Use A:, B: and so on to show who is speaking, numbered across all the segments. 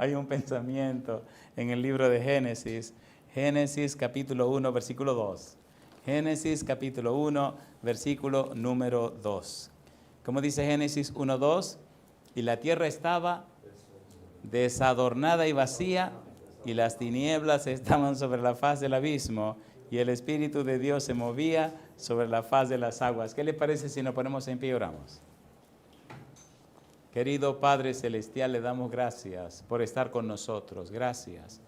A: Hay un pensamiento en el libro de Génesis. Génesis capítulo 1, versículo 2. Génesis capítulo 1, versículo número 2. ¿Cómo dice Génesis 1, 2? Y la tierra estaba desadornada y vacía, y las tinieblas estaban sobre la faz del abismo, y el Espíritu de Dios se movía sobre la faz de las aguas. ¿Qué le parece si nos ponemos en pie y oramos? Querido Padre Celestial, le damos gracias por estar con nosotros. Gracias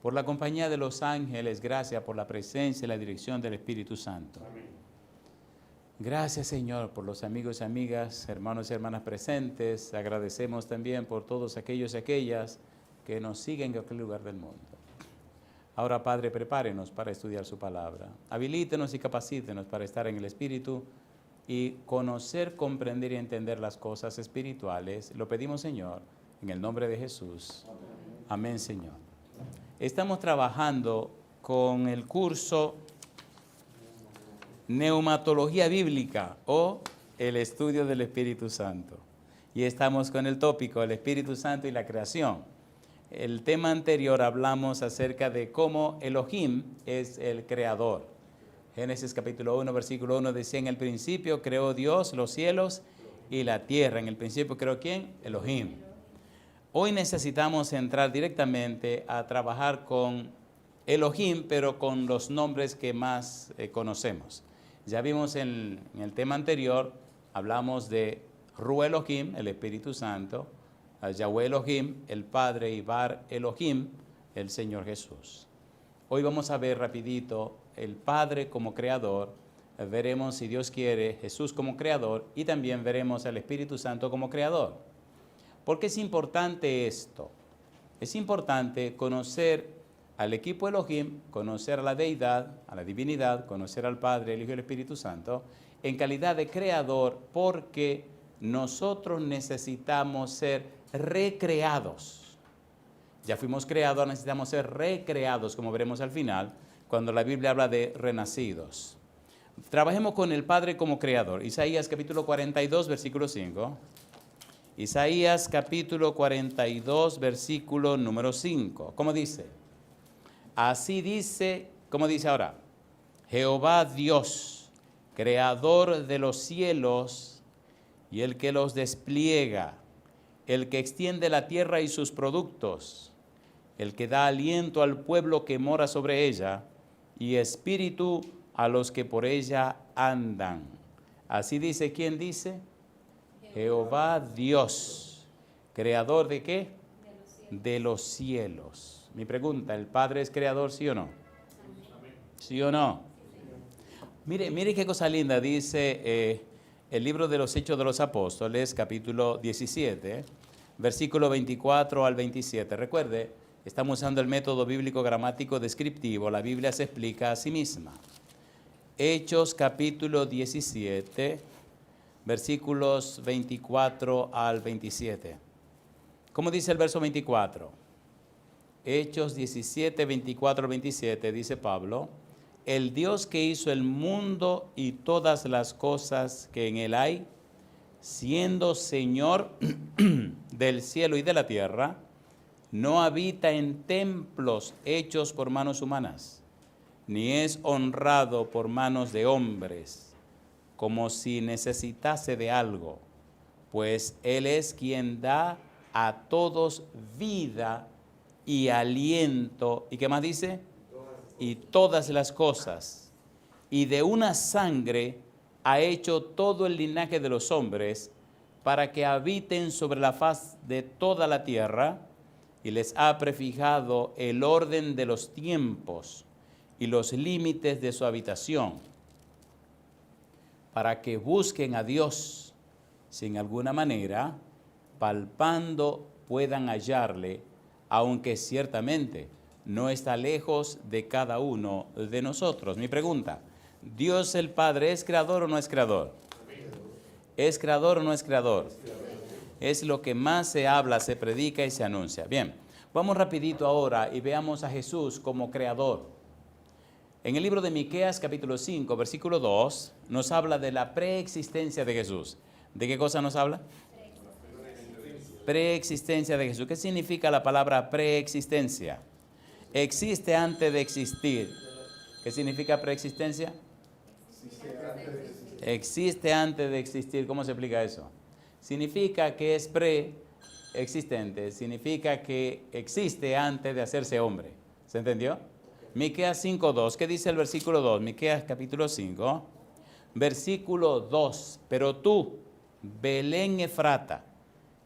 A: por la compañía de los ángeles. Gracias por la presencia y la dirección del Espíritu Santo. Amén. Gracias, Señor, por los amigos y amigas, hermanos y hermanas presentes. Agradecemos también por todos aquellos y aquellas que nos siguen en cualquier lugar del mundo. Ahora, Padre, prepárenos para estudiar su palabra. Habilítenos y capacítenos para estar en el Espíritu y conocer, comprender y entender las cosas espirituales. Lo pedimos, Señor, en el nombre de Jesús. Amén, Señor. Estamos trabajando con el curso Neumatología Bíblica o el estudio del Espíritu Santo. Y estamos con el tópico, el Espíritu Santo y la creación. El tema anterior hablamos acerca de cómo Elohim es el creador. Génesis capítulo 1, versículo 1 decía: en el principio creó Dios los cielos y la tierra. En el principio creó ¿quién? Elohim. Hoy necesitamos entrar directamente a trabajar con Elohim, pero con los nombres que más conocemos. Ya vimos en el tema anterior, hablamos de Ru Elohim, el Espíritu Santo, Yahweh Elohim, el Padre, y Bar Elohim, el Señor Jesús. Hoy vamos a ver rapidito el Padre como creador, veremos, si Dios quiere, Jesús como creador, y también veremos al Espíritu Santo como creador. ¿Por qué es importante esto? Es importante conocer al equipo Elohim, conocer a la deidad, a la divinidad, conocer al Padre, el Hijo y el Espíritu Santo, en calidad de creador, porque nosotros necesitamos ser recreados. Ya fuimos creados, necesitamos ser recreados, como veremos al final, cuando la Biblia habla de renacidos. Trabajemos con el Padre como creador. Isaías capítulo 42, versículo 5. Isaías capítulo 42, versículo número 5. ¿Cómo dice? Así dice, ¿cómo dice ahora? Jehová Dios, creador de los cielos y el que los despliega, el que extiende la tierra y sus productos, el que da aliento al pueblo que mora sobre ella, y espíritu a los que por ella andan. Así dice, ¿quién dice? Jehová Dios, creador ¿de qué? De los cielos. Mi pregunta, ¿el Padre es creador, sí o no? ¿Sí o no? Mire qué cosa linda, dice el libro de los Hechos de los Apóstoles, capítulo 17, versículo 24 al 27. Recuerde, estamos usando el método bíblico gramático descriptivo. La Biblia se explica a sí misma. Hechos capítulo 17, versículos 24 al 27. ¿Cómo dice el verso 24? Hechos 17, 24 al 27, dice Pablo: el Dios que hizo el mundo y todas las cosas que en él hay, siendo Señor del cielo y de la tierra, no habita en templos hechos por manos humanas, ni es honrado por manos de hombres, como si necesitase de algo, pues Él es quien da a todos vida y aliento. ¿Y qué más dice? Y todas las cosas. Y de una sangre ha hecho todo el linaje de los hombres, para que habiten sobre la faz de toda la tierra, y les ha prefijado el orden de los tiempos y los límites de su habitación, para que busquen a Dios, si en alguna manera, palpando, puedan hallarle, aunque ciertamente no está lejos de cada uno de nosotros. Mi pregunta, ¿Dios el Padre es creador o no es creador? ¿Es creador o no es creador? Es lo que más se habla, se predica y se anuncia. Bien, vamos rapidito ahora y veamos a Jesús como creador. En el libro de Miqueas, capítulo 5, versículo 2, nos habla de la preexistencia de Jesús. ¿De qué cosa nos habla? Preexistencia de Jesús. ¿Qué significa la palabra preexistencia? Existe antes de existir. ¿Qué significa preexistencia? Existe antes de existir. ¿Cómo se explica eso? Significa que es preexistente. Significa que existe antes de hacerse hombre. ¿Se entendió? Miqueas 5:2. ¿Qué dice el versículo 2? Miqueas capítulo 5. Versículo 2. Pero tú, Belén Efrata,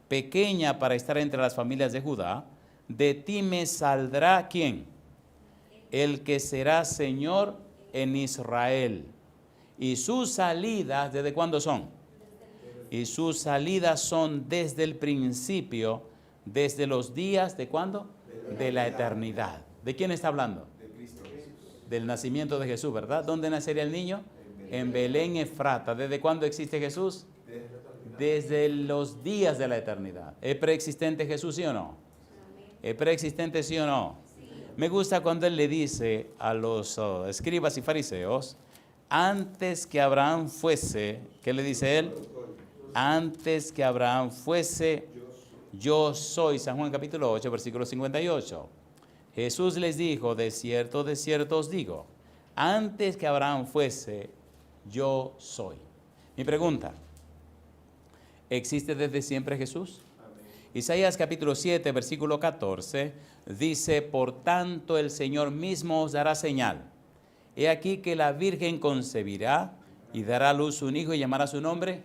A: pequeña para estar entre las familias de Judá, de ti me saldrá ¿quién? El que será Señor en Israel. Y sus salidas, ¿desde cuándo son? Y sus salidas son desde el principio, desde los días, ¿de cuándo? De la eternidad. ¿De quién está hablando? De Cristo Jesús. Del nacimiento de Jesús, ¿verdad? ¿Dónde nacería el niño? En Belén Efrata. ¿Desde cuándo existe Jesús? Desde los días de la eternidad. ¿Es preexistente Jesús, sí o no? ¿Es preexistente, sí o no? Me gusta cuando él le dice a los escribas y fariseos, antes que Abraham fuese, ¿qué le dice él? Antes que Abraham fuese, yo soy. San Juan capítulo 8, versículo 58. Jesús les dijo, de cierto os digo, antes que Abraham fuese, yo soy. Mi pregunta, ¿existe desde siempre Jesús? Isaías capítulo 7, versículo 14, dice, por tanto el Señor mismo os dará señal. He aquí que la Virgen concebirá y dará a luz un hijo y llamará su nombre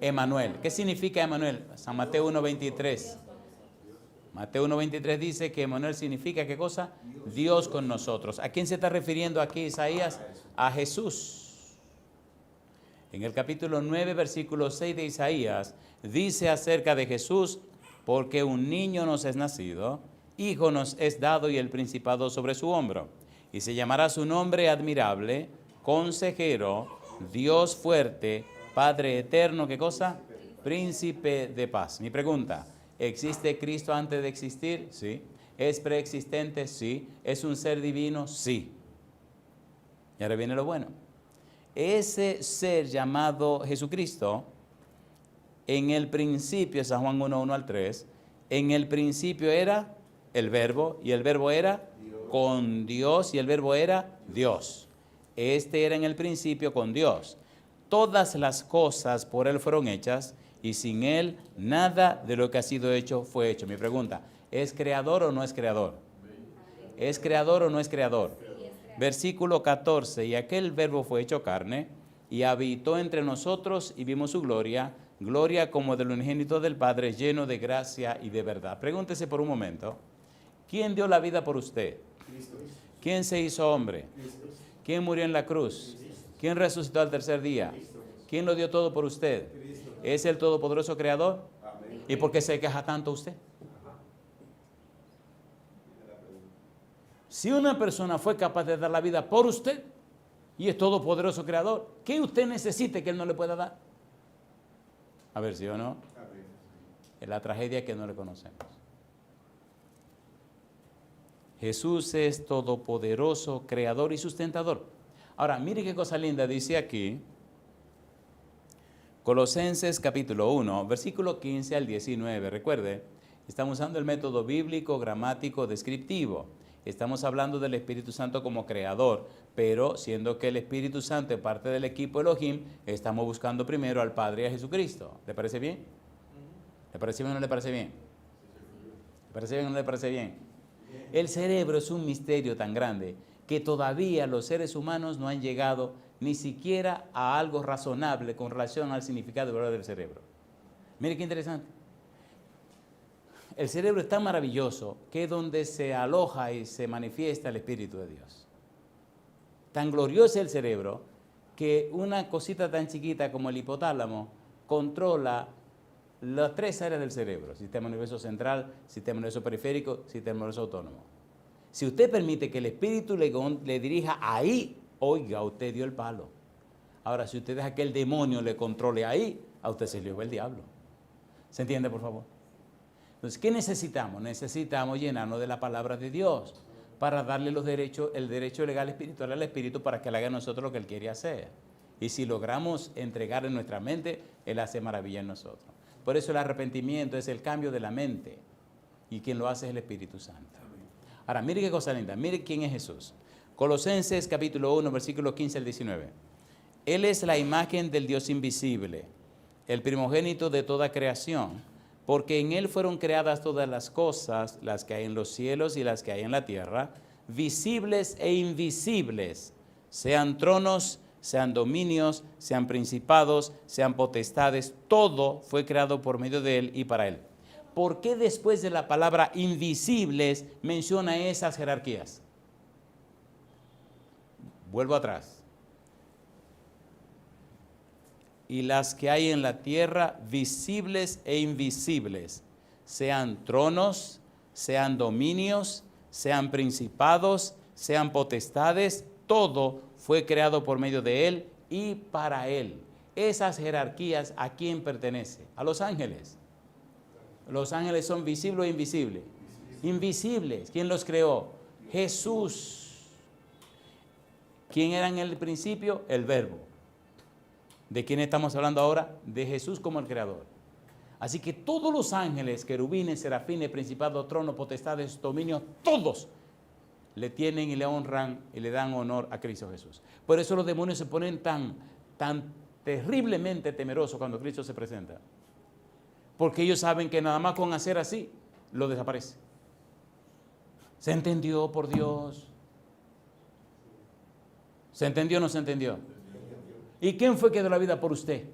A: Emanuel. ¿Qué significa Emanuel? San Mateo 1:23. Mateo 1:23 dice que Emanuel significa, ¿qué cosa? Dios con nosotros. ¿A quién se está refiriendo aquí Isaías? A Jesús. En el capítulo 9, versículo 6 de Isaías, dice acerca de Jesús, porque un niño nos es nacido, hijo nos es dado y el principado sobre su hombro. Y se llamará su nombre admirable, consejero, Dios fuerte, Padre eterno, ¿qué cosa? Príncipe de paz. Mi pregunta, ¿existe Cristo antes de existir? Sí. ¿Es preexistente? Sí. ¿Es un ser divino? Sí. Y ahora viene lo bueno. Ese ser llamado Jesucristo, en el principio, San Juan 1:1-3, en el principio era el verbo, y el verbo era con Dios, y el verbo era Dios. Este era en el principio con Dios. Todas las cosas por Él fueron hechas, y sin Él nada de lo que ha sido hecho fue hecho. Mi pregunta, ¿es creador o no es creador? ¿Es creador o no es creador? Versículo 14, y aquel verbo fue hecho carne, y habitó entre nosotros, y vimos su gloria, gloria como del unigénito del Padre, lleno de gracia y de verdad. Pregúntese por un momento, ¿quién dio la vida por usted? ¿Quién se hizo hombre? ¿Quién murió en la cruz? ¿Quién resucitó al tercer día? ¿Quién lo dio todo por usted? ¿Es el todopoderoso creador? ¿Y por qué se queja tanto usted? Si una persona fue capaz de dar la vida por usted y es todopoderoso creador, ¿qué usted necesite que Él no le pueda dar? A ver, ¿sí o no? Es la tragedia que no le conocemos. Jesús es todopoderoso, creador y sustentador. Ahora, mire qué cosa linda dice aquí, Colosenses capítulo 1, versículo 15 al 19. Recuerde, estamos usando el método bíblico, gramático, descriptivo. Estamos hablando del Espíritu Santo como creador, pero siendo que el Espíritu Santo es parte del equipo Elohim, estamos buscando primero al Padre y a Jesucristo. ¿Le parece bien? ¿Le parece bien o no le parece bien? ¿Le parece bien o no le parece bien? El cerebro es un misterio tan grande que todavía los seres humanos no han llegado ni siquiera a algo razonable con relación al significado verdadero del cerebro. Mire qué interesante. El cerebro es tan maravilloso que es donde se aloja y se manifiesta el Espíritu de Dios. Tan glorioso es el cerebro que una cosita tan chiquita como el hipotálamo controla las tres áreas del cerebro: sistema nervioso central, sistema nervioso periférico, sistema nervioso autónomo. Si usted permite que el Espíritu le dirija ahí, oiga, usted dio el palo. Ahora, si usted deja que el demonio le controle ahí, a usted se le va el diablo. ¿Se entiende, por favor? Entonces, ¿qué necesitamos? Necesitamos llenarnos de la palabra de Dios para darle el derecho legal espiritual al Espíritu para que Él haga en nosotros lo que Él quiere hacer. Y si logramos entregar en nuestra mente, Él hace maravilla en nosotros. Por eso el arrepentimiento es el cambio de la mente. Y quien lo hace es el Espíritu Santo. Ahora, mire qué cosa linda. Mire quién es Jesús. Colosenses capítulo 1, versículos 15 al 19. Él es la imagen del Dios invisible, el primogénito de toda creación, porque en Él fueron creadas todas las cosas, las que hay en los cielos y las que hay en la tierra, visibles e invisibles, sean tronos, sean dominios, sean principados, sean potestades, todo fue creado por medio de Él y para Él. ¿Por qué después de la palabra invisibles menciona esas jerarquías? Vuelvo atrás. Y las que hay en la tierra, visibles e invisibles, sean tronos, sean dominios, sean principados, sean potestades, todo fue creado por medio de Él y para Él. Esas jerarquías, ¿a quién pertenece? A los ángeles. Los ángeles son visibles o invisibles. Invisibles. ¿Quién los creó? Jesús. ¿Quién era en el principio? El Verbo. ¿De quién estamos hablando ahora? De Jesús como el creador. Así que todos los ángeles, querubines, serafines, principados, tronos, potestades, dominios, todos le tienen y le honran y le dan honor a Cristo Jesús. Por eso los demonios se ponen tan terriblemente temerosos cuando Cristo se presenta. Porque ellos saben que nada más con hacer así, lo desaparece. ¿Se entendió, por Dios? ¿Se entendió o no se entendió? ¿Y quién fue que dio la vida por usted?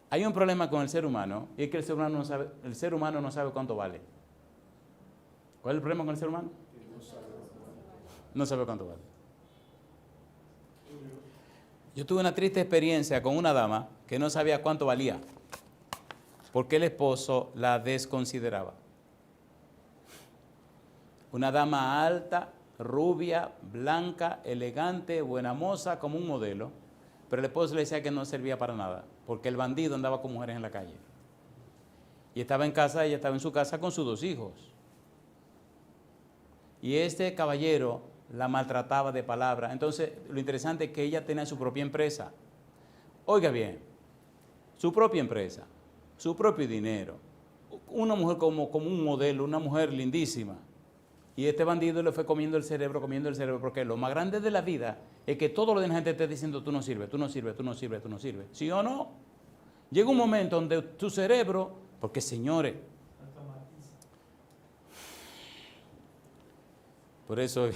A: Hay un problema con el ser humano, y es que el ser humano no sabe cuánto vale. ¿Cuál es el problema con el ser humano? No sabe cuánto vale. Yo tuve una triste experiencia con una dama que no sabía cuánto valía, porque el esposo la desconsideraba. Una dama alta, rubia, blanca, elegante, buena moza, como un modelo, pero el esposo le decía que no servía para nada, porque el bandido andaba con mujeres en la calle. Y estaba en casa, ella estaba en su casa con sus 2 hijos. Y este caballero la maltrataba de palabra. Entonces, lo interesante es que ella tenía su propia empresa. Oiga bien, su propia empresa, su propio dinero. Una mujer como un modelo, una mujer lindísima. Y este bandido le fue comiendo el cerebro, porque lo más grande de la vida es que todo lo de la gente te esté diciendo tú no sirves, tú no sirves, tú no sirves, tú no sirves. ¿Sí o no? Llega un momento donde tu cerebro, porque señores, por eso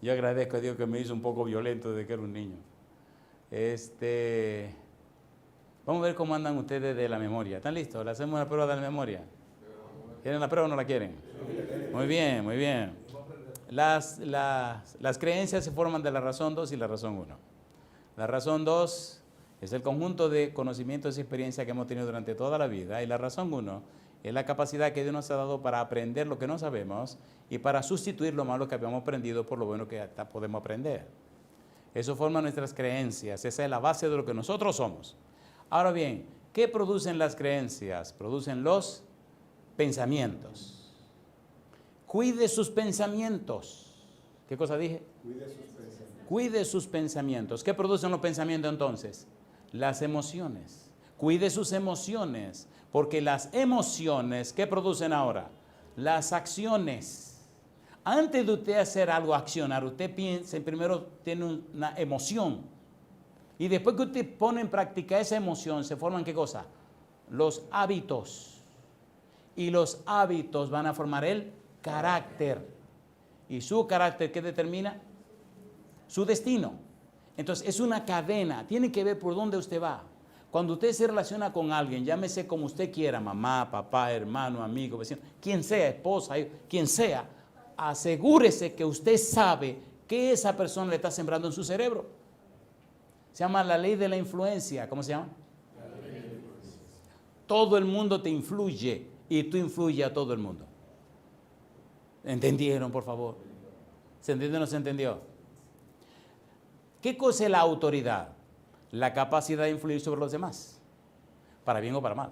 A: yo agradezco a Dios que me hizo un poco violento desde que era un niño. Vamos a ver cómo andan ustedes de la memoria. ¿Están listos? ¿Le hacemos una prueba de la memoria? ¿Quieren la prueba o no la quieren? Muy bien, muy bien. Las creencias se forman de la razón 2 y la razón 1. La razón 2 es el conjunto de conocimientos y experiencias que hemos tenido durante toda la vida. Y la razón 1 es la capacidad que Dios nos ha dado para aprender lo que no sabemos y para sustituir lo malo que habíamos aprendido por lo bueno que hasta podemos aprender. Eso forma nuestras creencias. Esa es la base de lo que nosotros somos. Ahora bien, ¿qué producen las creencias? Producen los pensamientos. Cuide sus pensamientos. ¿Qué cosa dije?
B: Cuide sus pensamientos.
A: Cuide sus pensamientos. ¿Qué producen los pensamientos entonces? Las emociones. Cuide sus emociones, porque las emociones, ¿qué producen ahora? Las acciones. Antes de usted hacer algo, accionar, usted piensa, primero tiene una emoción. Y después que usted pone en práctica esa emoción, se forman ¿qué cosa? Los hábitos. Y los hábitos van a formar el carácter. Y su carácter, ¿qué determina? Su destino. Entonces, es una cadena. Tiene que ver por dónde usted va. Cuando usted se relaciona con alguien, llámese como usted quiera, mamá, papá, hermano, amigo, vecino, quien sea, esposa, quien sea, asegúrese que usted sabe que esa persona le está sembrando en su cerebro. Se llama la ley de la influencia. ¿Cómo se llama? La ley de la influencia. Todo el mundo te influye y tú influyes a todo el mundo. ¿Entendieron, por favor? ¿Se entendió o no se entendió? ¿Qué cosa es la autoridad? La capacidad de influir sobre los demás, para bien o para mal.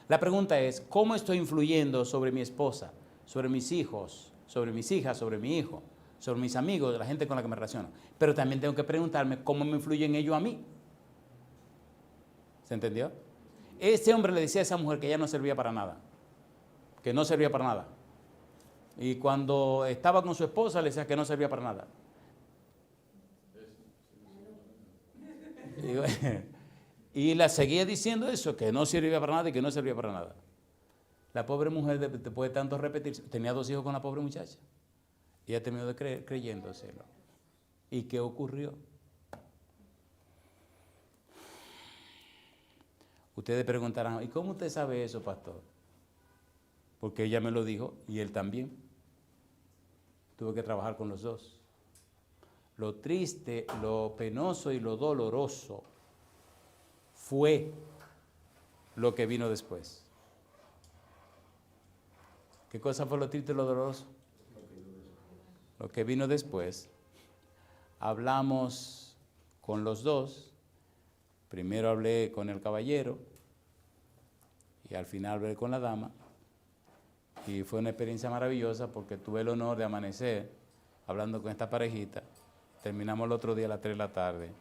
A: La pregunta es, ¿cómo estoy influyendo sobre mi esposa, sobre mis hijos, sobre mis hijas, sobre mi hijo, sobre mis amigos, la gente con la que me relaciono? Pero también tengo que preguntarme, ¿cómo me influyen ellos a mí? ¿Se entendió? Ese hombre le decía a esa mujer que ella no servía para nada, que no servía para nada. Y cuando estaba con su esposa le decía que no servía para nada. Y la seguía diciendo eso, que no servía para nada y que no servía para nada. La pobre mujer, después de tanto repetir, tenía 2 hijos con la pobre muchacha. Y ella terminó de creyéndoselo. ¿Y qué ocurrió? Ustedes preguntarán, ¿y cómo usted sabe eso, pastor? Porque ella me lo dijo y él también. Tuve que trabajar con los dos. Lo triste, lo penoso y lo doloroso fue lo que vino después. ¿Qué cosa fue lo triste y lo doloroso? Lo que vino después. Hablamos con los dos. Primero hablé con el caballero y al final hablé con la dama. Y fue una experiencia maravillosa porque tuve el honor de amanecer hablando con esta parejita. Terminamos el otro día a las 3 de la tarde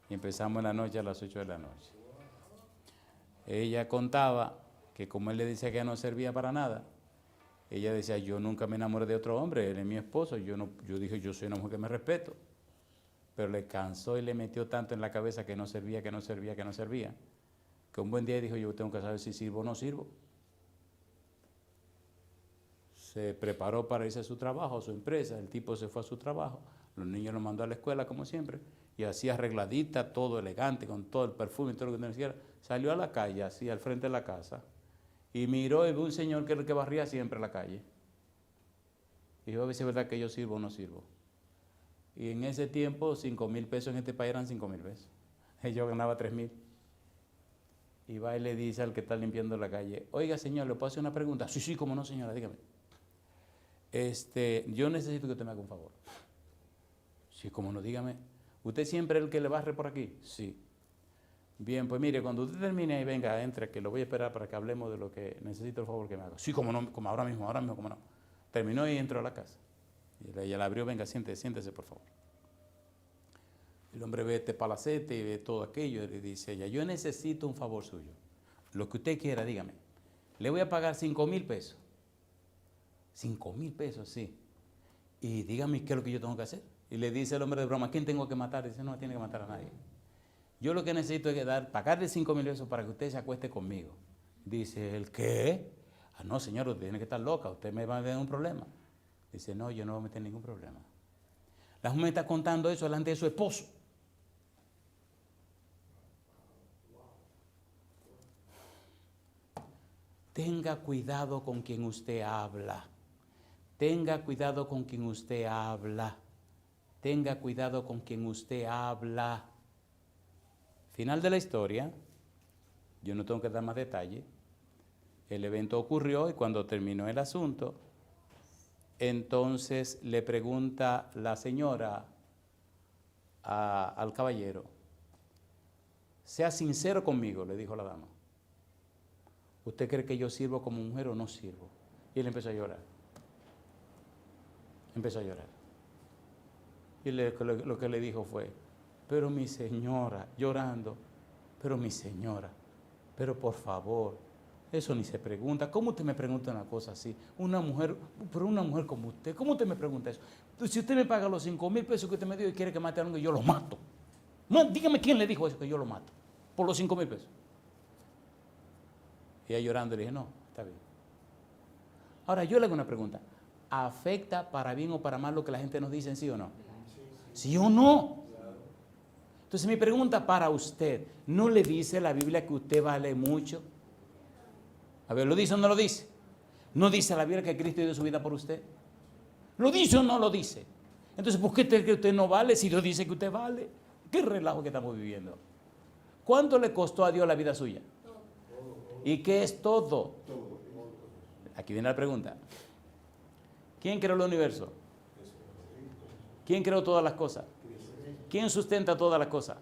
A: y empezamos en la noche a las 8 de la noche. Ella contaba que como él le decía que ella no servía para nada, ella decía, yo nunca me enamoré de otro hombre, él es mi esposo. Yo dije, yo soy una mujer que me respeto. Pero le cansó y le metió tanto en la cabeza que no servía, que un buen día dijo, yo tengo que saber si sirvo o no sirvo. Se preparó para irse a su trabajo, a su empresa, el tipo se fue a su trabajo, los niños los mandó a la escuela como siempre, y así arregladita, todo elegante, con todo el perfume y todo lo que necesitara, salió a la calle, así al frente de la casa, y miró y vio un señor que era el que barría siempre la calle. Y dijo, a ver si es verdad que yo sirvo o no sirvo. Y en ese tiempo, 5,000 pesos en este país eran 5,000 pesos. Yo ganaba 3,000. Y va y le dice al que está limpiando la calle, oiga señor, ¿le puedo hacer una pregunta? Sí, sí, cómo no señora, dígame. Yo necesito que usted me haga un favor. Sí, cómo no, dígame. ¿Usted siempre es el que le barre por aquí? Sí. Bien, pues mire, cuando usted termine y venga, entre, que lo voy a esperar para que hablemos de lo que necesito el favor que me haga. Sí, cómo no, como ahora mismo, cómo no. Terminó y entró a la casa. Y ella la abrió, venga, siéntese por favor. El hombre ve este palacete y ve todo aquello y le dice ella, yo necesito un favor suyo. Lo que usted quiera, dígame. Le voy a pagar 5,000 pesos. 5,000 pesos, sí. Y dígame qué es lo que yo tengo que hacer. Y le dice el hombre de broma, ¿quién tengo que matar? Dice, no tiene que matar a nadie. Yo lo que necesito es pagarle 5,000 pesos para que usted se acueste conmigo. Dice, ¿el qué? Ah, no, señor, usted tiene que estar loca, usted me va a meter en un problema. Dice, no, yo no voy a meter ningún problema. La mujer está contando eso delante de su esposo. Tenga cuidado con quien usted habla. Tenga cuidado con quien usted habla. Tenga cuidado con quien usted habla. Final de la historia. Yo no tengo que dar más detalle. El evento ocurrió y cuando terminó el asunto, entonces le pregunta la señora al caballero, sea sincero conmigo, le dijo la dama. ¿Usted cree que yo sirvo como mujer o no sirvo? Y él empezó a llorar. Empezó a llorar. Y lo que le dijo fue, pero mi señora, llorando, pero mi señora, pero por favor, eso ni se pregunta. ¿Cómo usted me pregunta una cosa así? Una mujer, pero una mujer como usted, ¿cómo usted me pregunta eso? Si usted me paga los 5,000 pesos que usted me dio y quiere que mate a alguien, yo lo mato. No, dígame quién le dijo eso, que yo lo mato, por los 5,000 pesos. Y ella llorando le dije, no, está bien. Ahora yo le hago una pregunta. ¿Afecta para bien o para mal lo que la gente nos dice, sí o no? ¿Sí o no? Entonces mi pregunta para usted, ¿no le dice la Biblia que usted vale mucho? A ver, ¿lo dice o no lo dice? ¿No dice la Biblia que Cristo dio su vida por usted? ¿Lo dice o no lo dice? Entonces, ¿por qué cree que usted no vale si Dios dice que usted vale? ¿Qué relajo que estamos viviendo? ¿Cuánto le costó a Dios la vida suya? ¿Y qué es todo? Aquí viene la pregunta. ¿Quién creó el universo? ¿Quién creó todas las cosas? ¿Quién sustenta todas las cosas?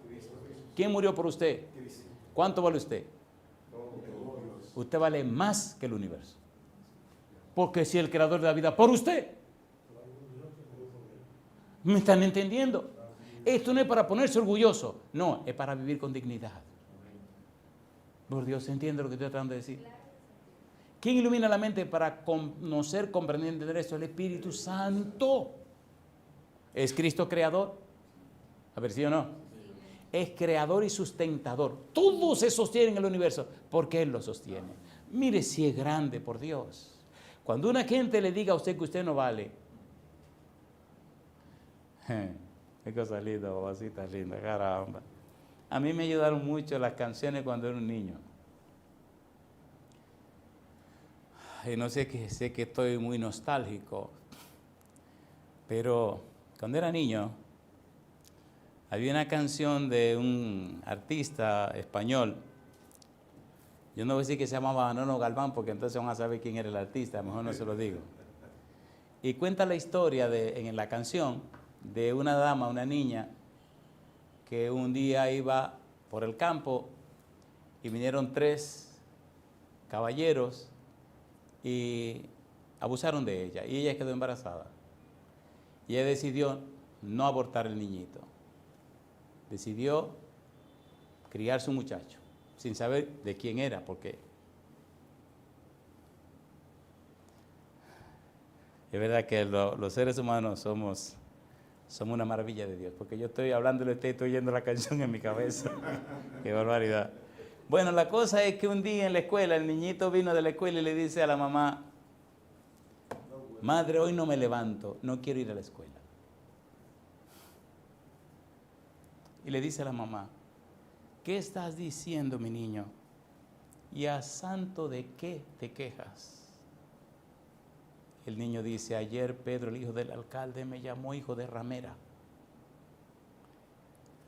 A: ¿Quién murió por usted? ¿Cuánto vale usted? Usted vale más que el universo. Porque si el creador de la vida por usted. ¿Me están entendiendo? Esto no es para ponerse orgulloso. No, es para vivir con dignidad. Por Dios, ¿se entiende lo que estoy tratando de decir? ¿Quién ilumina la mente para conocer, comprender, entender esto? El Espíritu Santo. ¿Es Cristo creador? A ver, ¿sí o no? Es creador y sustentador. Todo se sostiene en el universo porque Él lo sostiene. Mire si es grande, por Dios. Cuando una gente le diga a usted que usted no vale, qué cosa linda, babacita linda, caramba. A mí me ayudaron mucho las canciones cuando era un niño. Y no sé que estoy muy nostálgico, pero cuando era niño había una canción de un artista español. Yo no voy a decir que se llamaba Manolo Galván porque entonces van a saber quién era el artista, mejor no se lo digo. Y cuenta la historia en la canción de una dama, una niña, que un día iba por el campo y vinieron 3 caballeros y abusaron de ella y ella quedó embarazada. Y ella decidió no abortar el niñito. Decidió criar su muchacho sin saber de quién era, porque es verdad que los seres humanos somos una maravilla de Dios, porque yo estoy hablando y estoy oyendo la canción en mi cabeza. Qué barbaridad. Bueno, la cosa es que un día en la escuela, el niñito vino de la escuela y le dice a la mamá: madre, hoy no me levanto, no quiero ir a la escuela. Y le dice a la mamá: ¿qué estás diciendo, mi niño? ¿Y a santo de qué te quejas? El niño dice: ayer Pedro, el hijo del alcalde, me llamó hijo de ramera.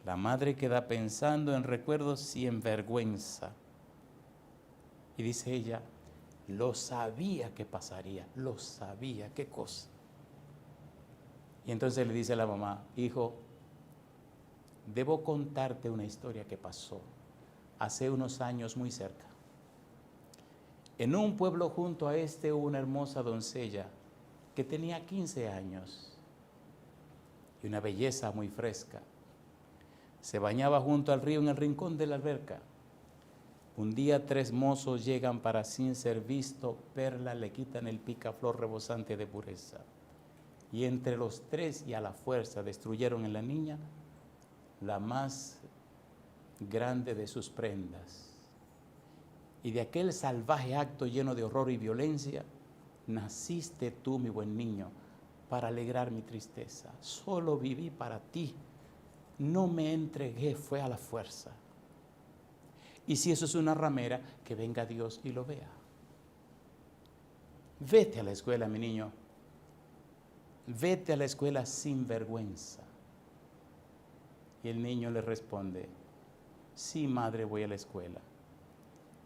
A: La madre queda pensando en recuerdos y en vergüenza. Y dice ella: lo sabía que pasaría, lo sabía, qué cosa. Y entonces le dice a la mamá: hijo, debo contarte una historia que pasó hace unos años muy cerca. En un pueblo junto a este hubo una hermosa doncella que tenía 15 años y una belleza muy fresca. Se bañaba junto al río en el rincón de la alberca. Un día 3 mozos llegan para, sin ser visto, verla, le quitan el picaflor rebosante de pureza. Y entre los 3 y a la fuerza destruyeron en la niña la más grande de sus prendas. Y de aquel salvaje acto lleno de horror y violencia, naciste tú, mi buen niño, para alegrar mi tristeza. Solo viví para ti. No me entregué, fue a la fuerza. Y si eso es una ramera, que venga Dios y lo vea. Vete a la escuela, mi niño. Vete a la escuela sin vergüenza. Y el niño le responde: sí, madre, voy a la escuela.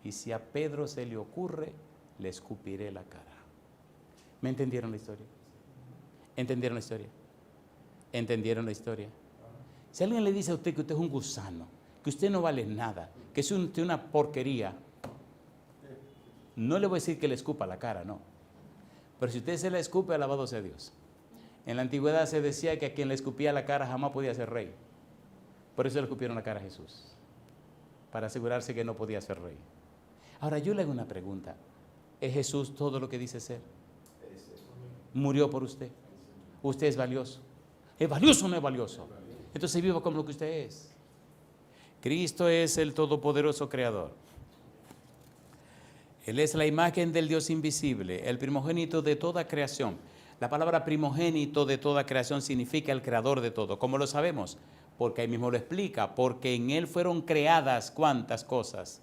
A: Y si a Pedro se le ocurre, le escupiré la cara. ¿Me entendieron la historia? ¿Entendieron la historia? ¿Entendieron la historia? Si alguien le dice a usted que usted es un gusano, que usted no vale nada, que es usted una porquería, no le voy a decir que le escupa la cara, no. Pero si usted se la escupe, alabado sea Dios. En la antigüedad se decía que a quien le escupía la cara jamás podía ser rey. Por eso le escupieron la cara a Jesús, para asegurarse que no podía ser rey. Ahora yo le hago una pregunta: ¿es Jesús todo lo que dice ser? Murió por usted. Usted es valioso. ¿Es valioso o no es valioso? Entonces viva como lo que usted es. Cristo es el todopoderoso creador. Él es la imagen del Dios invisible, el primogénito de toda creación. La palabra primogénito de toda creación significa el creador de todo. ¿Cómo lo sabemos? Porque ahí mismo lo explica. Porque en Él fueron creadas ¿cuántas cosas?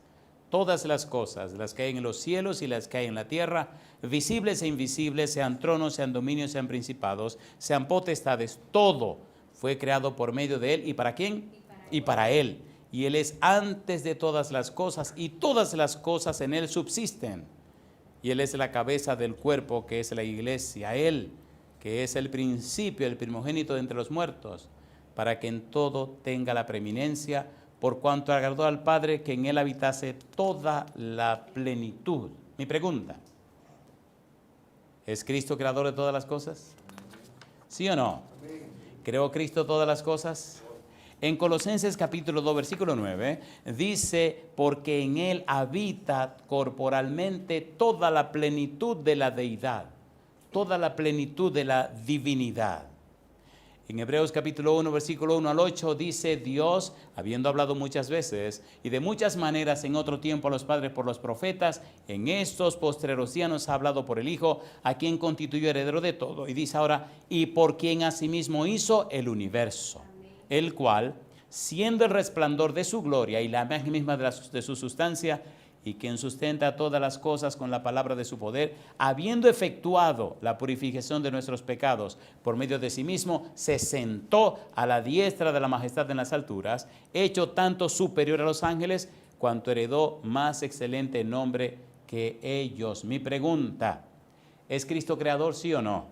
A: Todas las cosas, las que hay en los cielos y las que hay en la tierra, visibles e invisibles, sean tronos, sean dominios, sean principados, sean potestades, todo fue creado por medio de Él. ¿Y para quién? Y para Él. Y Él es antes de todas las cosas y todas las cosas en Él subsisten. Y Él es la cabeza del cuerpo, que es la iglesia. Él, que es el principio, el primogénito de entre los muertos, para que en todo tenga la preeminencia, por cuanto agradó al Padre que en Él habitase toda la plenitud. Mi pregunta: ¿es Cristo creador de todas las cosas? ¿Sí o no? ¿Creó Cristo todas las cosas? En Colosenses capítulo 2, versículo 9, dice, porque en Él habita corporalmente toda la plenitud de la deidad, toda la plenitud de la divinidad. En Hebreos capítulo 1, versículo 1 al 8 dice, Dios, habiendo hablado muchas veces y de muchas maneras en otro tiempo a los padres por los profetas, en estos postreros días nos ha hablado por el Hijo, a quien constituyó heredero de todo. Y dice ahora, y por quien asimismo hizo el universo, el cual, siendo el resplandor de su gloria y la imagen misma de su sustancia, y quien sustenta todas las cosas con la palabra de su poder, habiendo efectuado la purificación de nuestros pecados por medio de sí mismo, se sentó a la diestra de la majestad en las alturas, hecho tanto superior a los ángeles, cuanto heredó más excelente nombre que ellos. Mi pregunta, ¿es Cristo creador, sí o no?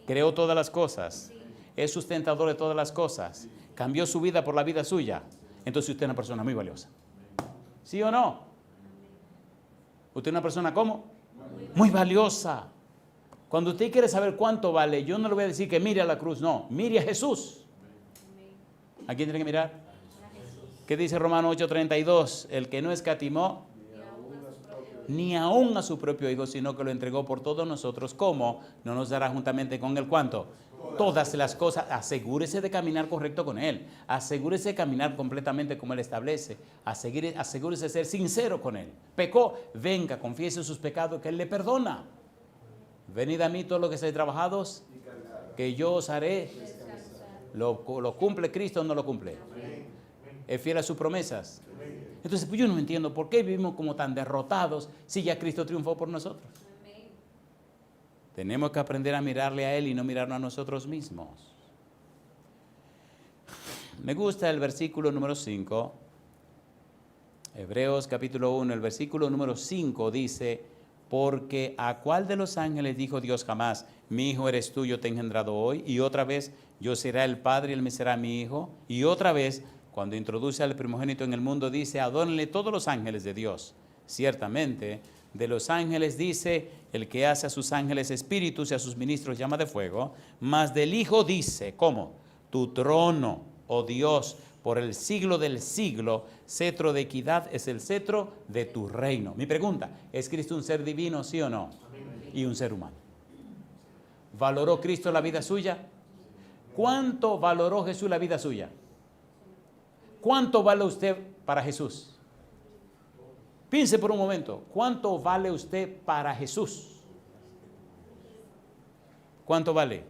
A: ¿Creó todas las cosas? ¿Es sustentador de todas las cosas? ¿Cambió su vida por la vida suya? Entonces usted es una persona muy valiosa. ¿Sí o no? ¿Usted es una persona cómo? Muy valiosa. Cuando usted quiere saber cuánto vale, yo no le voy a decir que mire a la cruz, no, mire a Jesús. ¿A quién tiene que mirar? ¿Qué dice Romanos 8:32? El que no escatimó ni aún a su propio Hijo, sino que lo entregó por todos nosotros, ¿cómo no nos dará juntamente con él cuánto? Todas las cosas. Asegúrese de caminar correcto con Él. Asegúrese de caminar completamente como Él establece. Asegúrese de ser sincero con Él. Pecó, venga, confiese sus pecados, que Él le perdona. Venid a mí todos los que estáis trabajados, que yo os haré. ¿Lo cumple Cristo o no lo cumple? ¿Es fiel a sus promesas? Entonces, pues yo no entiendo por qué vivimos como tan derrotados si ya Cristo triunfó por nosotros. Tenemos que aprender a mirarle a Él y no mirarnos a nosotros mismos. Me gusta el versículo número 5. Hebreos capítulo 1, el versículo número 5 dice, porque ¿a cuál de los ángeles dijo Dios jamás, mi hijo eres tú, yo te he engendrado hoy? Y otra vez, yo seré el padre y él me será mi hijo. Y otra vez, cuando introduce al primogénito en el mundo, dice, adórenle todos los ángeles de Dios. Ciertamente, de los ángeles dice, el que hace a sus ángeles espíritus y a sus ministros llama de fuego, mas del Hijo dice, ¿cómo? Tu trono, oh Dios, por el siglo del siglo, cetro de equidad es el cetro de tu reino. Mi pregunta, ¿es Cristo un ser divino, sí o no? Y un ser humano. ¿Valoró Cristo la vida suya? ¿Cuánto valoró Jesús la vida suya? ¿Cuánto vale usted para Jesús? Piense por un momento, ¿cuánto vale usted para Jesús? ¿Cuánto vale?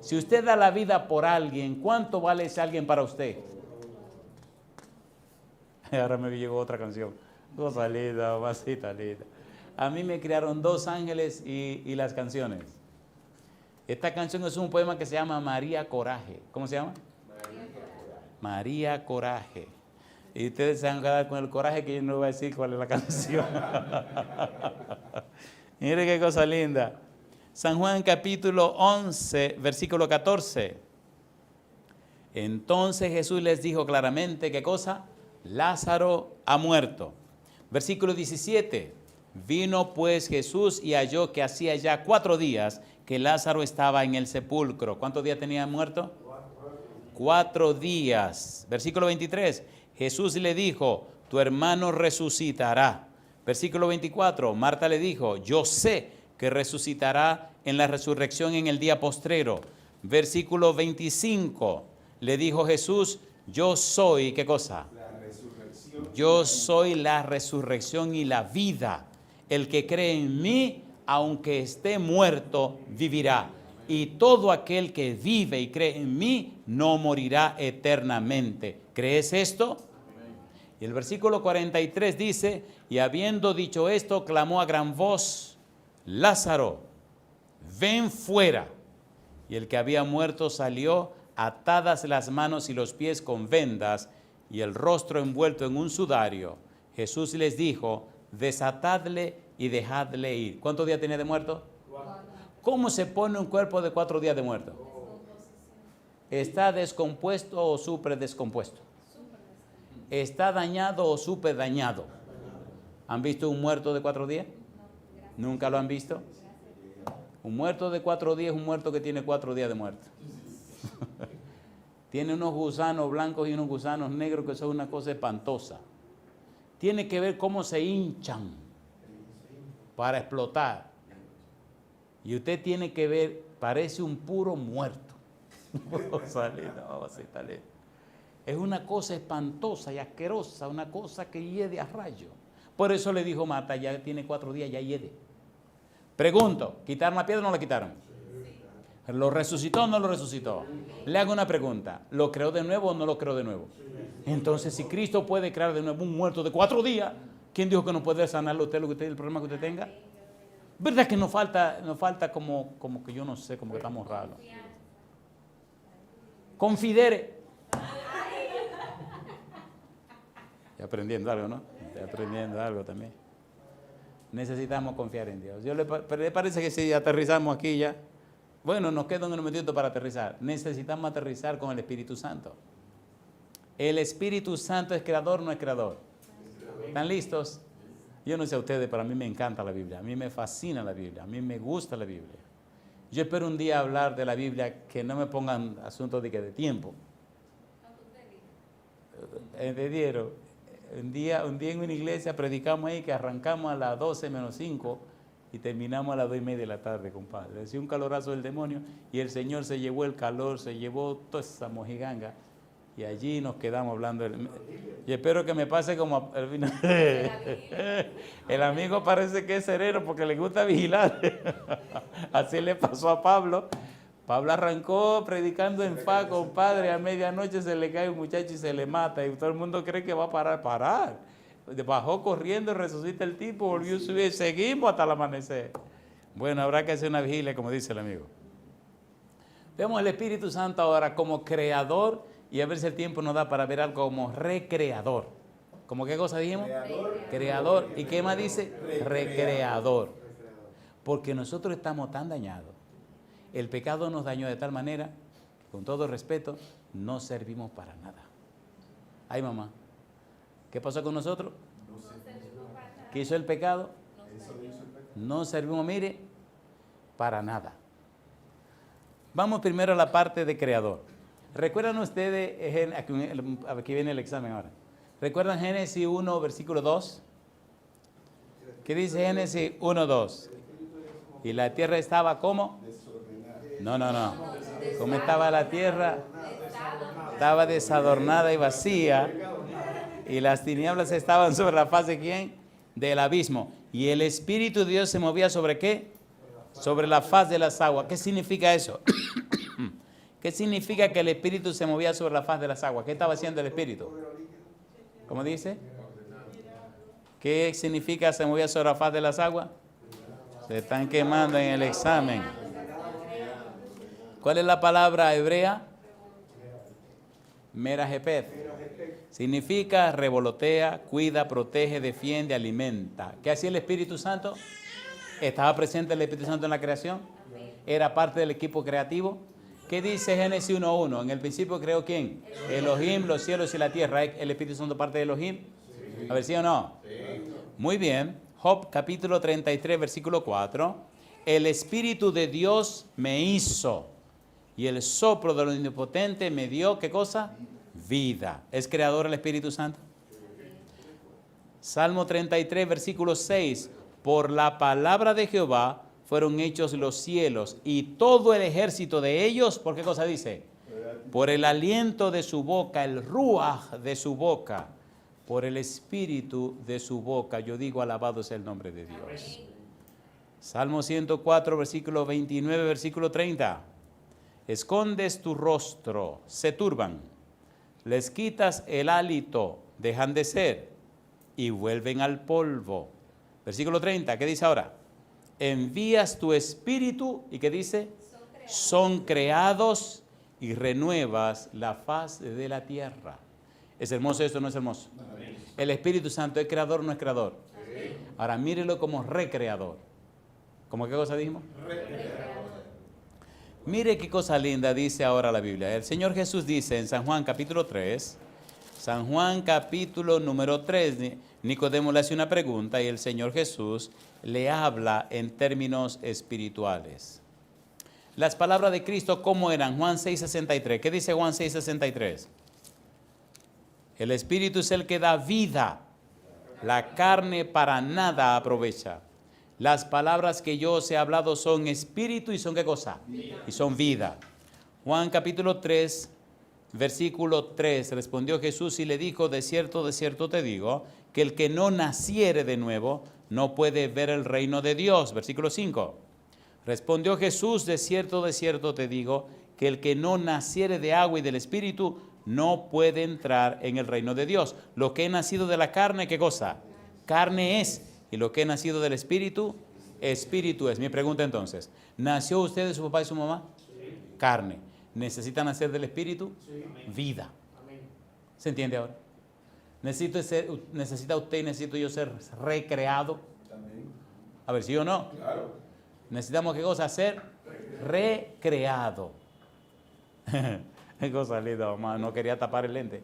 A: Si usted da la vida por alguien, ¿cuánto vale ese alguien para usted? Ahora me llegó otra canción. Cosa linda, masita linda. A mí me crearon dos ángeles y las canciones. Esta canción es un poema que se llama María Coraje. ¿Cómo se llama? María Coraje. Y ustedes se van a quedar con el coraje que yo no voy a decir cuál es la canción. Mire qué cosa linda. San Juan capítulo 11, versículo 14. Entonces Jesús les dijo claramente, ¿qué cosa? Lázaro ha muerto. Versículo 17. Vino pues Jesús y halló que hacía ya 4 días que Lázaro estaba en el sepulcro. ¿Cuántos días tenía muerto? 4 días. Versículo 23. Jesús le dijo, tu hermano resucitará. Versículo 24, Marta le dijo, yo sé que resucitará en la resurrección en el día postrero. Versículo 25, le dijo Jesús, yo soy, ¿qué cosa? La resurrección. Yo soy la resurrección y la vida. El que cree en mí, aunque esté muerto, vivirá. Y todo aquel que vive y cree en mí, no morirá eternamente. ¿Crees esto? Y el versículo 43 dice, y habiendo dicho esto, clamó a gran voz, Lázaro, ven fuera. Y el que había muerto salió, atadas las manos y los pies con vendas, y el rostro envuelto en un sudario. Jesús les dijo, desatadle y dejadle ir. ¿Cuántos días tenía de muerto? 4. ¿Cómo se pone un cuerpo de 4 días de muerto? ¿Está descompuesto o súper descompuesto? ¿Está dañado o súper dañado? ¿Han visto un muerto de 4 días? ¿Nunca lo han visto? Un muerto de 4 días es un muerto que tiene 4 días de muerto. Tiene unos gusanos blancos y unos gusanos negros que son una cosa espantosa. Tiene que ver cómo se hinchan para explotar. Y usted tiene que ver, parece un puro muerto. Es una cosa espantosa y asquerosa, una cosa que hiede a rayo. Por eso le dijo Marta, ya tiene 4 días, ya hiede. Pregunto, ¿quitaron la piedra o no la quitaron? ¿Lo resucitó o no lo resucitó? Le hago una pregunta, ¿lo creó de nuevo o no lo creó de nuevo? Entonces, si Cristo puede crear de nuevo un muerto de 4 días, ¿quién dijo que no puede sanarlo usted, el problema que usted tenga? ¿Verdad que nos falta como que yo no sé, como que estamos raros? Confidere. Estoy aprendiendo algo, ¿no? Estoy aprendiendo algo también. Necesitamos confiar en Dios. Pero le parece que si aterrizamos aquí ya, bueno, nos queda un momentito para aterrizar. Necesitamos aterrizar con el Espíritu Santo. ¿El Espíritu Santo es creador o no es creador? ¿Están listos? Yo no sé a ustedes, pero a mí me encanta la Biblia. A mí me fascina la Biblia. A mí me gusta la Biblia. Yo espero un día hablar de la Biblia que no me pongan asuntos de tiempo. ¿Entendieron? Un día en una iglesia predicamos ahí que arrancamos a las 12 menos 5 y terminamos a las 2:30 de la tarde, compadre. Decía un calorazo del demonio y el Señor se llevó el calor, se llevó toda esa mojiganga y allí nos quedamos hablando. Y espero que me pase como al final. El amigo parece que es sereno porque le gusta vigilar. Así le pasó a Pablo. Pablo arrancó predicando en paz, compadre, a medianoche se le cae un muchacho y se le mata y todo el mundo cree que va a parar. Bajó corriendo, resucita el tipo, volvió a subir, seguimos hasta el amanecer. Bueno, habrá que hacer una vigilia, como dice el amigo. Vemos el Espíritu Santo ahora como creador y a ver si el tiempo nos da para ver algo como recreador. ¿Cómo qué cosa dijimos? Creador. ¿Y qué más dice? Recreador. Porque nosotros estamos tan dañados. El pecado nos dañó de tal manera, con todo respeto, no servimos para nada. Ay, mamá, ¿qué pasó con nosotros? ¿Qué hizo el pecado? No servimos, mire, para nada. Vamos primero a la parte de creador. ¿Recuerdan ustedes, aquí viene el examen ahora, ¿recuerdan Génesis 1, versículo 2? ¿Qué dice Génesis 1, 2? Y la tierra estaba ¿cómo? No. ¿Cómo estaba la tierra? Estaba desadornada y vacía. Y las tinieblas estaban sobre la faz de ¿quién? Del abismo. Y el Espíritu de Dios se movía ¿sobre qué? Sobre la faz de las aguas. ¿Qué significa eso? ¿Qué significa que el Espíritu se movía sobre la faz de las aguas? ¿Qué estaba haciendo el Espíritu? ¿Cómo dice? ¿Qué significa se movía sobre la faz de las aguas? Se están quemando en el examen. ¿Cuál es la palabra hebrea? Merajepet. Significa revolotea, cuida, protege, defiende, alimenta. ¿Qué hacía el Espíritu Santo? ¿Estaba presente el Espíritu Santo en la creación? ¿Era parte del equipo creativo? ¿Qué dice Génesis 1:1? En el principio creó ¿quién? Elohim, los cielos y la tierra. ¿Es el Espíritu Santo parte de Elohim? A ver, ¿sí o no? Muy bien. Job capítulo 33, versículo 4. El Espíritu de Dios me hizo y el soplo de lo omnipotente me dio, ¿qué cosa? Vida. ¿Es creador el Espíritu Santo? Salmo 33, versículo 6. Por la palabra de Jehová fueron hechos los cielos y todo el ejército de ellos, ¿por qué cosa dice? Por el aliento de su boca, el ruaj de su boca, por el espíritu de su boca. Yo digo, alabado sea el nombre de Dios. Amén. Salmo 104, versículo 29, versículo 30. Escondes tu rostro, se turban, les quitas el hálito, dejan de ser y vuelven al polvo. Versículo 30, ¿qué dice ahora? Envías tu espíritu, ¿y qué dice? Son creados y renuevas la faz de la tierra. ¿Es hermoso esto o no es hermoso? El Espíritu Santo, ¿es creador o no es creador? Ahora mírelo como recreador. ¿Cómo qué cosa dijimos? Mire qué cosa linda dice ahora la Biblia. El Señor Jesús dice en San Juan capítulo 3, San Juan capítulo número 3, Nicodemo le hace una pregunta y el Señor Jesús le habla en términos espirituales. Las palabras de Cristo, ¿cómo eran? Juan 6:63. ¿Qué dice Juan 6:63? El Espíritu es el que da vida. La carne para nada aprovecha. Las palabras que yo os he hablado son espíritu y son ¿qué cosa? Y son vida. Juan capítulo 3, versículo 3. Respondió Jesús y le dijo, de cierto te digo, que el que no naciere de nuevo no puede ver el reino de Dios. Versículo 5. Respondió Jesús, de cierto te digo, que el que no naciere de agua y del espíritu no puede entrar en el reino de Dios. Lo que he nacido de la carne, ¿qué cosa? Carne es. Y lo que he nacido del espíritu, espíritu es. Mi pregunta entonces, ¿nació usted de su papá y su mamá? Sí. Carne. ¿Necesita nacer del espíritu? Sí. Vida. Amén. ¿Se entiende ahora? ¿Necesita usted y necesito yo ser recreado? Amén. A ver, ¿sí o no? Claro. ¿Necesitamos qué cosa? Ser recreado. Qué cosa linda, mamá. No quería tapar el lente.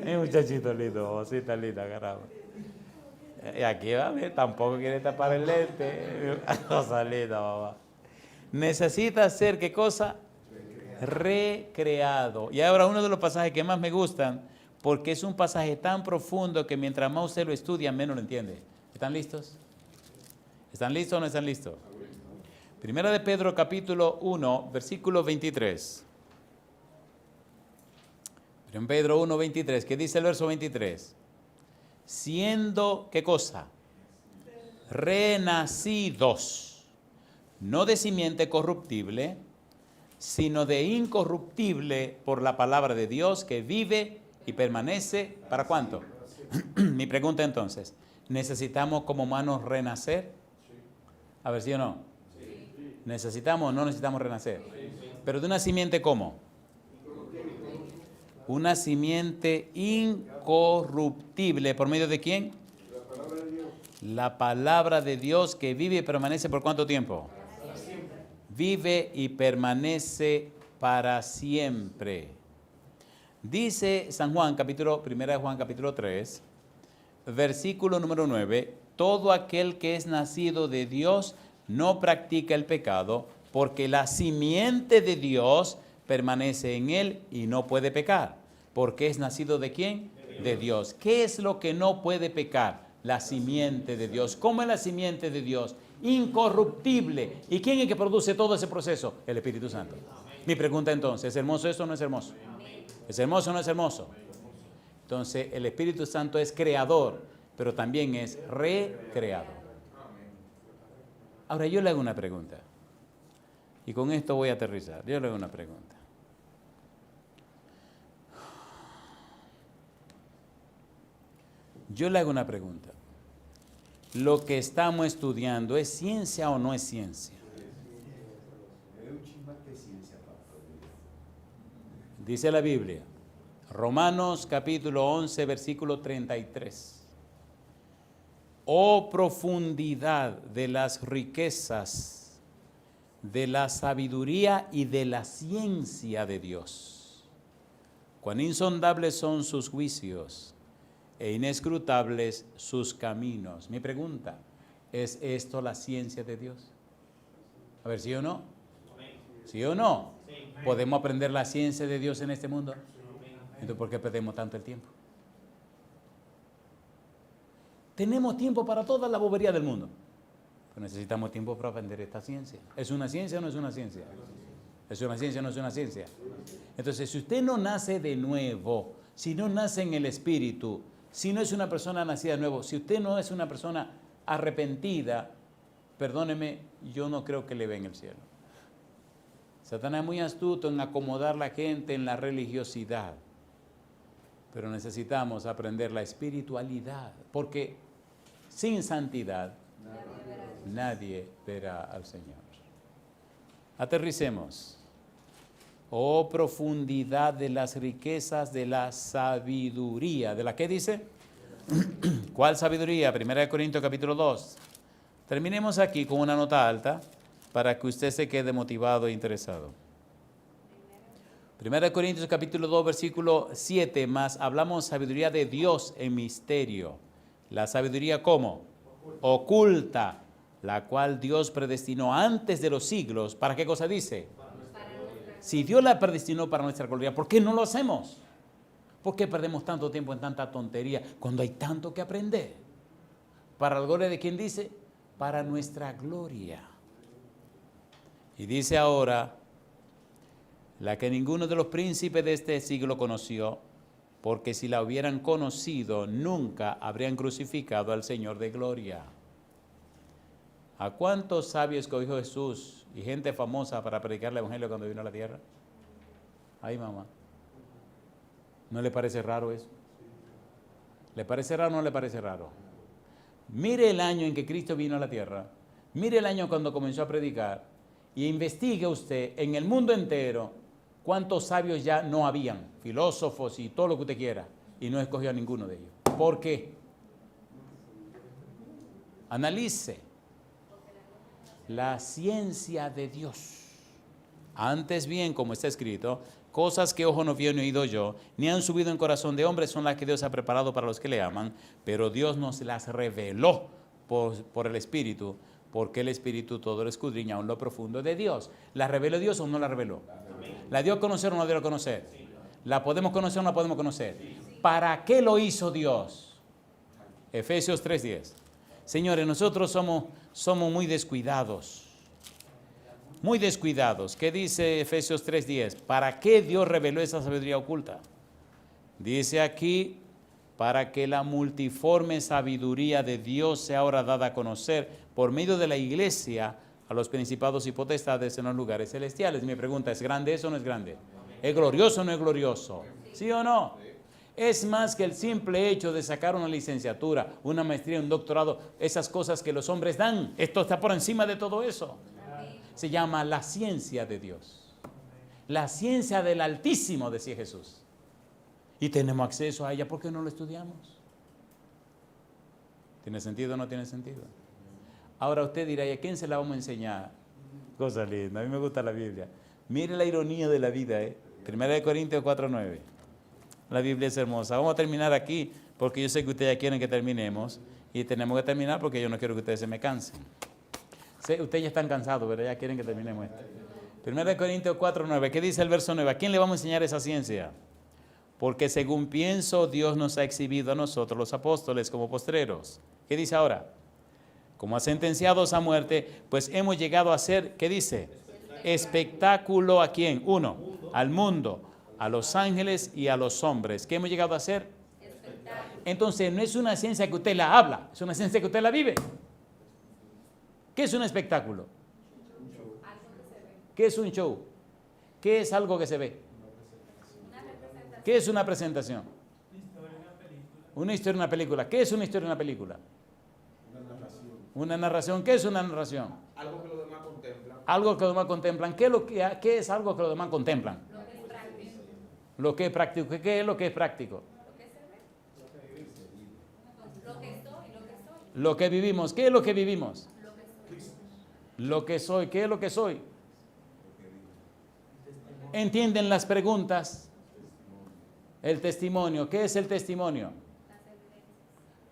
A: Es muchachito lindo, así está linda, carajo. Y aquí va a ver, tampoco quiere tapar el lente. Cosa linda, mamá. Necesita ser ¿qué cosa? Recreado. Y ahora uno de los pasajes que más me gustan, porque es un pasaje tan profundo que mientras más usted lo estudia, menos lo entiende. ¿Están listos? ¿Están listos o no están listos? Primera de Pedro, capítulo 1, versículo 23. En Pedro 1, 23, ¿qué dice el verso 23? Siendo, ¿qué cosa? Renacidos, no de simiente corruptible, sino de incorruptible por la palabra de Dios que vive y permanece, ¿para cuánto? Mi pregunta entonces, ¿necesitamos como humanos renacer? A ver, ¿sí o no? ¿Necesitamos o no necesitamos renacer? Pero de una simiente, ¿cómo? Una simiente incorruptible. ¿Por medio de quién? La palabra de Dios. La palabra de Dios que vive y permanece ¿por cuánto tiempo? Para siempre. Vive y permanece para siempre. Dice San Juan, primera de Juan, capítulo 3, versículo número 9, todo aquel que es nacido de Dios no practica el pecado, porque la simiente de Dios permanece en él y no puede pecar. Porque es nacido ¿de quién? De Dios. ¿Qué es lo que no puede pecar? La simiente de Dios. ¿Cómo es la simiente de Dios? Incorruptible. ¿Y quién es el que produce todo ese proceso? El Espíritu Santo. Mi pregunta entonces, ¿es hermoso esto o no es hermoso? ¿Es hermoso o no es hermoso? Entonces, el Espíritu Santo es creador, pero también es recreador. Ahora, yo le hago una pregunta. Y con esto voy a aterrizar. Yo le hago una pregunta. Yo le hago una pregunta. ¿Lo que estamos estudiando es ciencia o no es ciencia? Dice la Biblia, Romanos capítulo 11, versículo 33. Oh profundidad de las riquezas, de la sabiduría y de la ciencia de Dios. Cuán insondables son sus juicios e inescrutables sus caminos. Mi pregunta, ¿es esto la ciencia de Dios? A ver, ¿sí o no? ¿Sí o no? ¿Podemos aprender la ciencia de Dios en este mundo? Entonces, ¿por qué perdemos tanto el tiempo? Tenemos tiempo para toda la bobería del mundo, pero necesitamos tiempo para aprender esta ciencia. ¿Es una ciencia o no es una ciencia? ¿Es una ciencia o no es una ciencia? Entonces, si usted no nace de nuevo, si no nace en el Espíritu, si no es una persona nacida de nuevo, si usted no es una persona arrepentida, perdóneme, yo no creo que le vea en el cielo. Satanás es muy astuto en acomodar a la gente en la religiosidad, pero necesitamos aprender la espiritualidad, porque sin santidad nadie verá al Señor. Aterricemos. Oh profundidad de las riquezas de la sabiduría. ¿De la qué dice? ¿Cuál sabiduría? 1 Corintios capítulo 2. Terminemos aquí con una nota alta para que usted se quede motivado e interesado. 1 Corintios capítulo 2, versículo 7, más hablamos sabiduría de Dios en misterio. La sabiduría ¿cómo? Oculta. la cual Dios predestinó antes de los siglos. ¿Para qué cosa dice? Si Dios la predestinó para nuestra gloria, ¿por qué no lo hacemos? ¿Por qué perdemos tanto tiempo en tanta tontería cuando hay tanto que aprender? ¿Para la gloria de quién dice? Para nuestra gloria. Y dice ahora, la que ninguno de los príncipes de este siglo conoció, porque si la hubieran conocido, nunca habrían crucificado al Señor de gloria. ¿A cuántos sabios escogió Jesús y gente famosa para predicar el evangelio cuando vino a la tierra? Ay, mamá. ¿No le parece raro eso? ¿Le parece raro o no le parece raro? Mire el año en que Cristo vino a la tierra, mire el año cuando comenzó a predicar y investigue usted en el mundo entero cuántos sabios ya no habían, filósofos y todo lo que usted quiera, y no escogió a ninguno de ellos. ¿Por qué? Analice la ciencia de Dios. Antes bien, como está escrito, cosas que ojo no vio ni oído yo, ni han subido en corazón de hombre, son las que Dios ha preparado para los que le aman, pero Dios nos las reveló por el Espíritu, porque el Espíritu todo lo escudriña aún lo profundo de Dios. ¿La reveló Dios o no la reveló? ¿La dio a conocer o no la dio a conocer? ¿La podemos conocer o no la podemos conocer? ¿Para qué lo hizo Dios? Efesios 3:10. Señores, nosotros somos muy descuidados. Muy descuidados. ¿Qué dice Efesios 3:10? ¿Para qué Dios reveló esa sabiduría oculta? Dice aquí, para que la multiforme sabiduría de Dios sea ahora dada a conocer por medio de la iglesia a los principados y potestades en los lugares celestiales. Mi pregunta, ¿es grande eso o no es grande? ¿Es glorioso o no es glorioso? ¿Sí o no? Es más que el simple hecho de sacar una licenciatura, una maestría, un doctorado, esas cosas que los hombres dan. Esto está por encima de todo eso. Se llama la ciencia de Dios. La ciencia del Altísimo, decía Jesús. Y tenemos acceso a ella, ¿por qué no lo estudiamos? ¿Tiene sentido o no tiene sentido? Ahora usted dirá, ¿y a quién se la vamos a enseñar? Cosa linda, a mí me gusta la Biblia. Mire la ironía de la vida, ¿eh? 1 Corintios 4:9. La Biblia es hermosa. Vamos a terminar aquí, porque yo sé que ustedes ya quieren que terminemos, y tenemos que terminar porque yo no quiero que ustedes se me cansen. Ustedes ya están cansados, ¿verdad? Ya quieren que terminemos esto. 1 Corintios 4:9. ¿Qué dice el verso 9? ¿A quién le vamos a enseñar esa ciencia? Porque según pienso, Dios nos ha exhibido a nosotros, los apóstoles, como postreros. ¿Qué dice ahora? Como a sentenciados a muerte, pues hemos llegado a ser, ¿qué dice? Espectáculo ¿a quién? Uno, al mundo, a los ángeles y a los hombres. ¿Qué hemos llegado a hacer? Entonces, no es una ciencia que usted la habla, es una ciencia que usted la vive. ¿Qué es un espectáculo? ¿Qué es un show? ¿Qué es algo que se ve? ¿Qué es una presentación? Una historia en una película. ¿Qué es una historia en una película? Una narración. ¿Qué es una narración?
B: Algo que los demás contemplan.
A: Algo que los demás contemplan. ¿Qué es algo que los demás contemplan? Lo que es práctico. ¿Qué es lo que es práctico? Lo que vivimos. ¿Qué es lo que vivimos? Lo que soy. ¿Qué es lo que soy? ¿Entienden las preguntas? El testimonio. ¿Qué es el testimonio?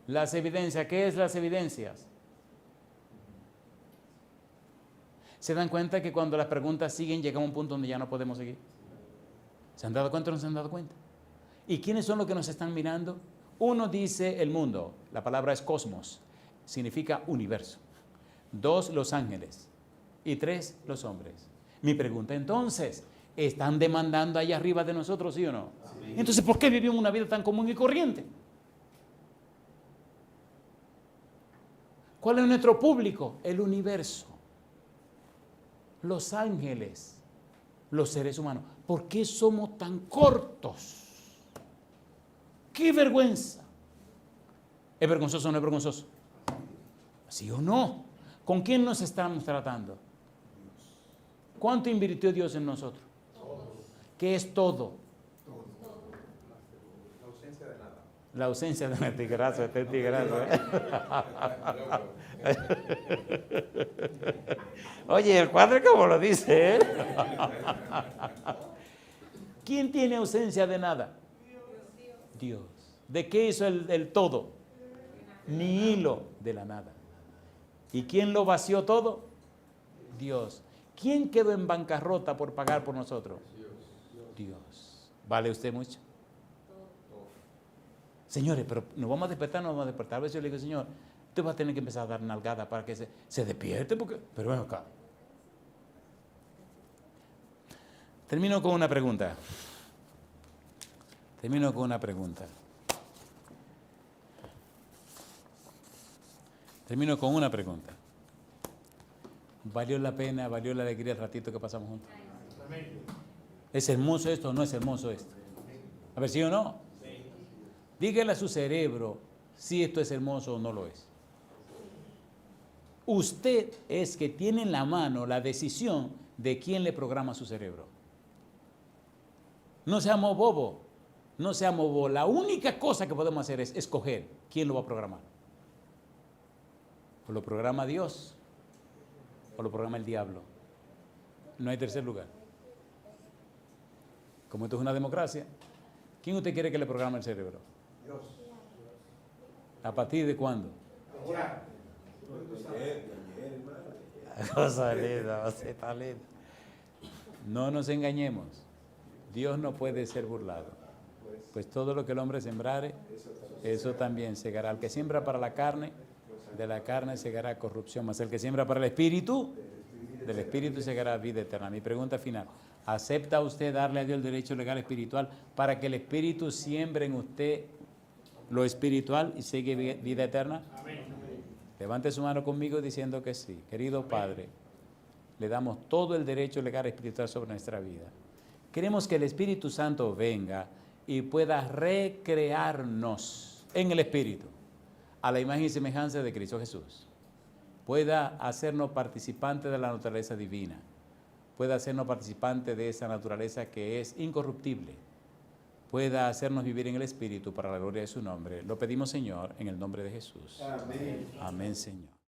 A: Las evidencias. ¿Qué es las evidencias? ¿Se dan cuenta que cuando las preguntas siguen llegamos a un punto donde ya no podemos seguir? ¿Se han dado cuenta o no se han dado cuenta? ¿Y quiénes son los que nos están mirando? Uno dice el mundo. La palabra es cosmos. Significa universo. 2, los ángeles. Y 3, los hombres. Mi pregunta entonces, ¿están demandando allá arriba de nosotros, sí o no? Sí. Entonces, ¿por qué vivimos una vida tan común y corriente? ¿Cuál es nuestro público? El universo. Los ángeles. Los seres humanos. ¿Por qué somos tan cortos? ¡Qué vergüenza! ¿Es vergonzoso o no es vergonzoso? ¿Sí o no? ¿Con quién nos estamos tratando? ¿Cuánto invirtió Dios en nosotros? ¿Qué es todo?
B: La ausencia de nada.
A: La ausencia de nada. Tigrazo, este tigrazo. Oye, el cuadro como lo dice, ¿eh? ¿Quién tiene ausencia de nada? Dios. ¿De qué hizo el todo? Ni hilo de la nada. ¿Y quién lo vació todo? Dios. ¿Quién quedó en bancarrota por pagar por nosotros? Dios. ¿Vale usted mucho? Señores, pero nos vamos a despertar, nos vamos a despertar. A veces yo le digo, Señor, usted va a tener que empezar a dar nalgada para que se despierte, porque... Pero ven acá. Termino con una pregunta. ¿Valió la pena, valió la alegría el ratito que pasamos juntos? ¿Es hermoso esto o no es hermoso esto? A ver, ¿sí o no? Dígale a su cerebro si esto es hermoso o no lo es. Usted es que tiene en la mano la decisión de quién le programa su cerebro. No seamos bobos, no seamos bobos. La única cosa que podemos hacer es escoger quién lo va a programar. O lo programa Dios o lo programa el diablo. No hay tercer lugar. Como esto es una democracia, ¿quién usted quiere que le programe el cerebro?
B: Dios.
A: ¿A partir de cuándo?
B: Ahora.
A: Cosa linda, está linda. No nos engañemos. Dios no puede ser burlado. Pues todo lo que el hombre sembrare, eso también segará. El que siembra para la carne, de la carne segará corrupción. Mas el que siembra para el espíritu, del espíritu segará vida eterna. Mi pregunta final. ¿Acepta usted darle a Dios el derecho legal espiritual para que el espíritu siembre en usted lo espiritual y sigue vida eterna? Levante su mano conmigo diciendo que sí. Querido Padre, le damos todo el derecho legal espiritual sobre nuestra vida. Queremos que el Espíritu Santo venga y pueda recrearnos en el Espíritu a la imagen y semejanza de Cristo Jesús. Pueda hacernos participantes de la naturaleza divina. Pueda hacernos participantes de esa naturaleza que es incorruptible. Pueda hacernos vivir en el Espíritu para la gloria de su nombre. Lo pedimos, Señor, en el nombre de Jesús.
B: Amén.
A: Amén, Señor.